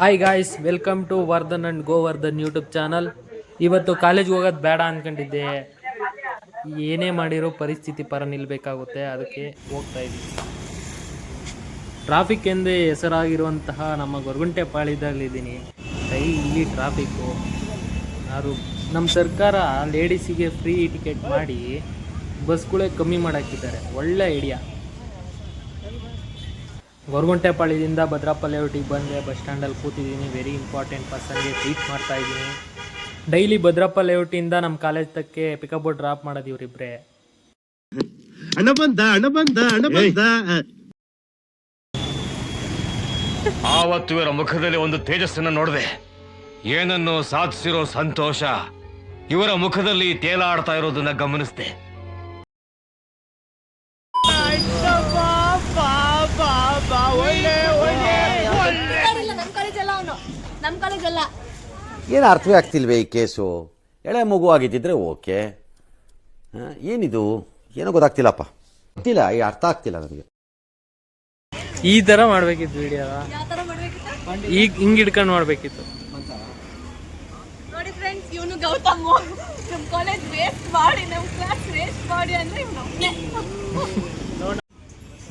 Hi guys, welcome to Vardhan and Govardhan YouTube channel. ಇವತ್ತು ಕಾಲೇಜ್ಗೆ ಹೋಗೋದು ಬೇಡ ಅಂದ್ಕೊಂಡಿದ್ದೆ. ಏನೇ ಮಾಡಿರೋ ಪರಿಸ್ಥಿತಿ ಪರ ನಿಲ್ಲಬೇಕಾಗುತ್ತೆ, ಅದಕ್ಕೆ ಹೋಗ್ತಾ ಇದ್ದೀವಿ. ಟ್ರಾಫಿಕ್ ಎಂದೇ ಹೆಸರಾಗಿರುವಂತಹ ನಮ್ಮ ಗೊರಗುಂಟೆಪಾಳ್ಯದಲ್ಲಿದ್ದೀನಿ. Daily traffic. ನಮ್ಮ ಸರ್ಕಾರ ಲೇಡೀಸಿಗೆ ಫ್ರೀ ಟಿಕೆಟ್ ಮಾಡಿ ಬಸ್ಗಳೇ ಕಮ್ಮಿ ಮಾಡಾಕಿದ್ದಾರೆ. ಒಳ್ಳೆ ಐಡಿಯಾ. ಗೊರಗುಂಟೆಪಾಳ್ಯದಿಂದ ಭದ್ರಪ್ಪ ಲೇಔಟಿಗೆ ಬಂದೆ. ಬಸ್ ಸ್ಟ್ಯಾಂಡಲ್ಲಿ ಕೂತಿದ್ದೀನಿ. ವೆರಿ ಇಂಪಾರ್ಟೆಂಟ್ ಪರ್ಸನ್ಗೆ ಟ್ರೀಟ್ ಮಾಡ್ತಾ ಇದ್ದೀನಿ. ಡೈಲಿ ಭದ್ರಪ್ಪ ಲೇಔಟಿಂದ ನಮ್ಮ ಕಾಲೇಜ್ ತಕ್ಕೆ ಪಿಕಪ್ ಡ್ರಾಪ್ ಮಾಡೋದು ಇವರಿಬ್ಬರೇ. ಆವತ್ತು ಇವರ ಮುಖದಲ್ಲಿ ಒಂದು ತೇಜಸ್ಸನ್ನು ನೋಡಿದೆ. ಏನನ್ನು ಸಾಧಿಸಿರೋ ಸಂತೋಷ ಇವರ ಮುಖದಲ್ಲಿ ತೇಲಾಡ್ತಾ ಇರೋದನ್ನ ಗಮನಿಸಿದೆ. ಏನು ಅರ್ಥವೇ ಆಗ್ತಿಲ್ವೇ ಈ ಕೇಸು? ಎಳೆ ಮಗು ಆಗಿದ್ದಿದ್ರೆ ಓಕೆ. ಏನಿದು ಏನೋ ಗೊತ್ತಾಗ್ತಿಲ್ಲಪ್ಪ, ಗೊತ್ತಿಲ್ಲ, ಈ ಅರ್ಥ ಆಗ್ತಿಲ್ಲ ನನಗೆ. ಈ ಥರ ಮಾಡಬೇಕಿತ್ತು ವಿಡಿಯೋ. ಈಗ ಹಿಂಗೆ ಹಿಡ್ಕೊಂಡು ಮಾಡಬೇಕಿತ್ತು. ನೋಡಿ ಫ್ರೆಂಡ್ಸ್, ಇವನು ಗೌತಮ್ ನಮ್ಮ ಕಾಲೇಜ್ ವೇಸ್ಟ್ ಮಾಡಿ ನಮ್ಮ ಕ್ಲಾಸ್ ವೇಸ್ಟ್ ಮಾಡಿ ಅಂದ್ರೆ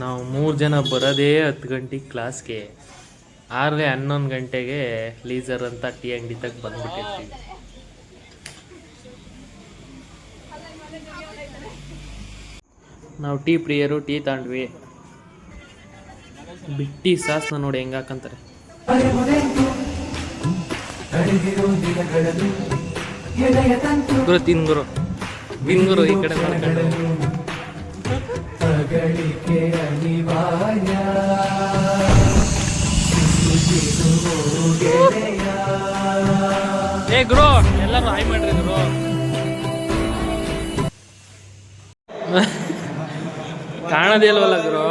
ನಾವು 3 ಜನ ಬರೋದೇ 10 ಗಂಟೆಗೆ ಕ್ಲಾಸ್ಗೆ. 11 ಗಂಟೆಗೆ ಲೀಸರ್ ಅಂತ ಟೀ ಅಂಗಡಿ ತಗ ಬಂದ್ಬಿಟ್ಟಿರ್ತೀವಿ. ನಾವು ಟೀ ಪ್ರಿಯರು. ಟೀ ತಗೊಂಡ್ವಿ. ಬಿಟ್ಟಿ ಸಾಸ್ನ ನೋಡಿ ಹೆಂಗೆ ಹಾಕಂತಾರೆ. ಗುರು ತಿನ್ಗುರು ತಿನ್ಗುರು ಈ ಕಡೆ ಮಾಡ್ಕೊಂಡು. ಏ ಗುರು, ಎಲ್ಲರೂ ಹಾಯ್ ಮಾಡ್ರಿ ಗುರು. ಕಾಣದೇ ಇಲ್ವಲ್ಲ ಗುರು.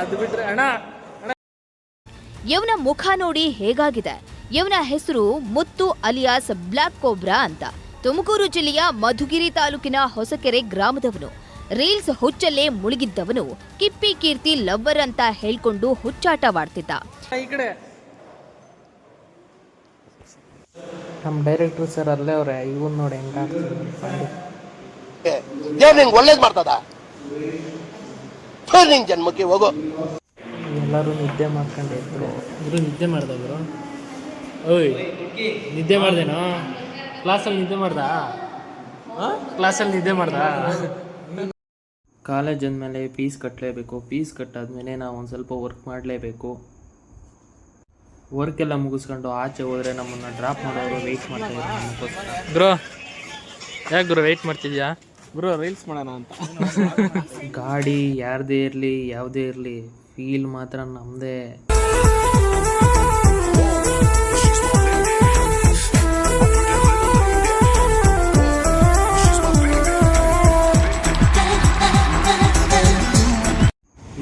ಅದು ಬಿಟ್ರೆ ಅಣ್ಣ. ಇವನ ಮುಖ ನೋಡಿ ಹೇಗಾಗಿದೆ. ಇವನ ಹೆಸರು ಮುತ್ತು ಅಲಿಯಾಸ್ ಬ್ಲಾಕ್ ಕೋಬ್ರಾ ಅಂತ. ತುಮಕೂರು ಜಿಲ್ಲೆಯ ಮಧುಗಿರಿ ತಾಲೂಕಿನ ಹೊಸಕೆರೆ ಗ್ರಾಮದವನು. ರೀಲ್ಸ್ ಹುಚ್ಚಲ್ಲೇ ಮುಳುಗಿದ್ದವನು ಕಿಪ್ಪಿ ಕೀರ್ತಿ ಲವ್ವರ್ ಅಂತ ಹೇಳ್ಕೊಂಡು ಹುಚ್ಚಾಟವಾಡ್ತಿದ್ದ. ಈ ಕಡೆ ನಮ್ಮ ಡೈರೆಕ್ಟರ್ ಸರ್ ಅಲ್ಲೇ ಅವ್ರೆ. ಇವನ್ ನೋಡಿ ಹೆಂಗ ಒಳ್ಳೇದ್ ಮಾಡ್ತದ. ಜನ್ಮಕ್ಕೆ ಹೋಗೋ. ಎಲ್ಲರೂ ನಿದ್ದೆ ಮಾಡ್ಕೊಂಡು ಎದ್ರು. ನಿದ್ದೆ ಮಾಡ್ದವ್ರು. ಓಯ್, ನಿದ್ದೆ ಮಾಡ್ದೇನೋ? ಕ್ಲಾಸಲ್ಲಿ ನಿದ್ದೆ ಮಾಡ್ದ? ಕ್ಲಾಸಲ್ಲಿ ನಿದ್ದೆ ಮಾಡ್ದ? ಕಾಲೇಜ್ ಅಂದಮೇಲೆ ಫೀಸ್ ಕಟ್ಟಲೇಬೇಕು. ಫೀಸ್ ಕಟ್ಟಾದ್ಮೇಲೆ ನಾವು ಒಂದು ಸ್ವಲ್ಪ ವರ್ಕ್ ಮಾಡಲೇಬೇಕು. ವರ್ಕೆಲ್ಲ ಮುಗಿಸ್ಕೊಂಡು ಆಚೆ ಹೋದರೆ ನಮ್ಮನ್ನು ಡ್ರಾಪ್ ಮಾಡೋರು ವೆಯ್ಟ್ ಮಾಡ್ತಾಯಿದ್ರು ನಮಗೋಸ್ಕರ. ಬ್ರೋ, ಯಾಕೆ ಬ್ರೋ ವೆಯ್ಟ್ ಮಾಡ್ತಿದ್ಯಾ? ಬ್ರೋ ರೀಲ್ಸ್ ಮಾಡೋಣ ಅಂತ. ಗಾಡಿ ಯಾರದೇ ಇರಲಿ ಯಾವುದೇ ಇರಲಿ, ಫೀಲ್ ಮಾತ್ರ ನಮ್ಮದೇ.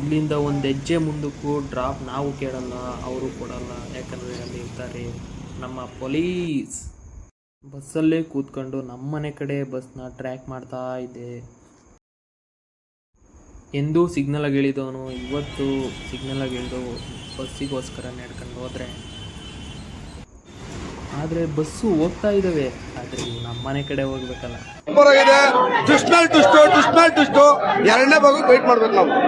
ಇಲ್ಲಿಂದ ಒಂದು ಹೆಜ್ಜೆ ಮುಂದಕ್ಕೂ ಡ್ರಾಪ್ ನಾವು ಕೇಳಲ್ಲ, ಅವರು ಕೊಡಲ್ಲ. ಯಾಕಂದರೆ ಅಲ್ಲಿ ಇರ್ತಾರೆ ನಮ್ಮ ಪೊಲೀಸ್. ಬಸ್ಸಲ್ಲೇ ಕೂತ್ಕೊಂಡು ನಮ್ಮನೆ ಕಡೆ ಬಸ್ನ ಟ್ರ್ಯಾಕ್ ಮಾಡ್ತಾ ಇದ್ದೆ. ಎಂದೂ ಸಿಗ್ನಲಾಗಿ ಇಳಿದವನು ಇವತ್ತು ಸಿಗ್ನಲಾಗಿ ಇಳಿದು ಬಸ್ಸಿಗೋಸ್ಕರ ನಡ್ಕೊಂಡು ಹೋದರೆ. ಆದರೆ ಬಸ್ಸು ಹೋಗ್ತಾ ಇದ್ದಾವೆ, ಆದರೆ ಇವು ನಮ್ಮನೆ ಕಡೆ ಹೋಗ್ಬೇಕಲ್ಲ. ಎರಡನೇ ಭಾಗಕ್ಕೆ ವೆಯ್ಟ್ ಮಾಡ್ಬೇಕು ನಾವು.